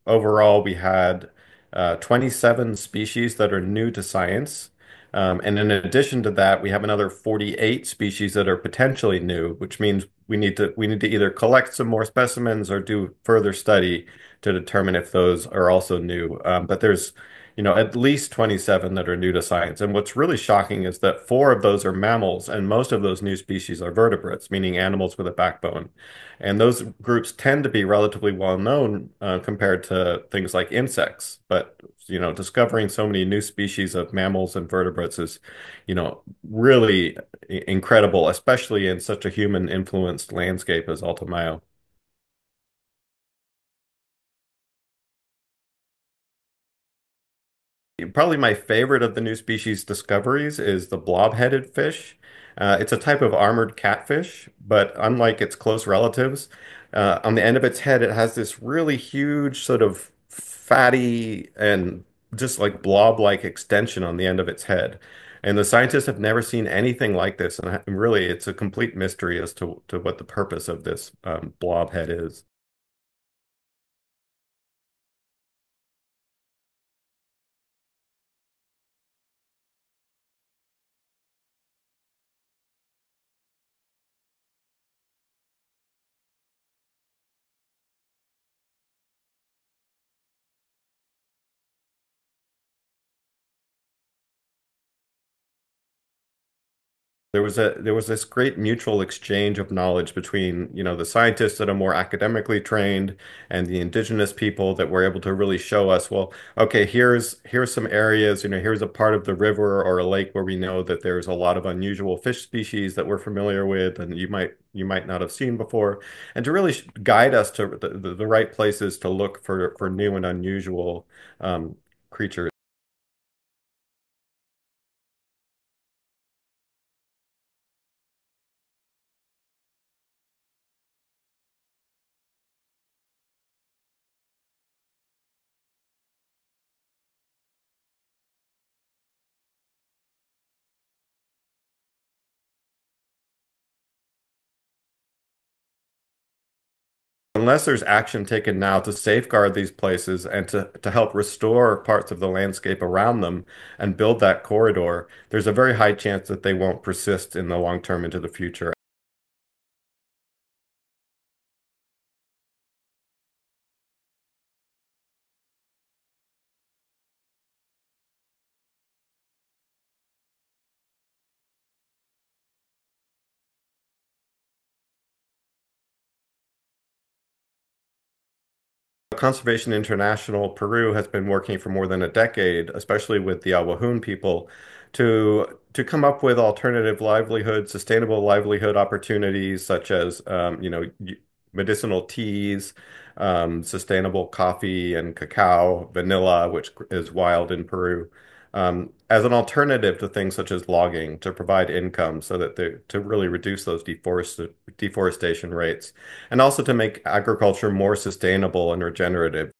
overall, we had 27 species that are new to science. And in addition to that, we have another 48 species that are potentially new, which means we need to either collect some more specimens or do further study to determine if those are also new. But there's, at least 27 that are new to science. And what's really shocking is that four of those are mammals, and most of those new species are vertebrates, meaning animals with a backbone. And those groups tend to be relatively well known compared to things like insects. But, discovering so many new species of mammals and vertebrates is, really incredible, especially in such a human-influenced landscape as Alto Mayo. Probably my favorite of the new species discoveries is the blob-headed fish. It's a type of armored catfish, but unlike its close relatives, on the end of its head, it has this really huge, sort of fatty and just like blob-like extension on the end of its head. And the scientists have never seen anything like this, and really, it's a complete mystery as to what the purpose of this blob head is. There was this great mutual exchange of knowledge between, the scientists that are more academically trained and the indigenous people that were able to really show us, well, okay, here's some areas, here's a part of the river or a lake where we know that there's a lot of unusual fish species that we're familiar with and you might not have seen before, and to really guide us to the right places to look for new and unusual creatures. Unless there's action taken now to safeguard these places and to help restore parts of the landscape around them and build that corridor, there's a very high chance that they won't persist in the long term into the future. Conservation International Peru has been working for more than a decade, especially with the Awahun people, to come up with alternative livelihood, sustainable livelihood opportunities such as medicinal teas, sustainable coffee and cacao, vanilla, which is wild in Peru, as an alternative to things such as logging to provide income so that to really reduce those deforestation rates and also to make agriculture more sustainable and regenerative.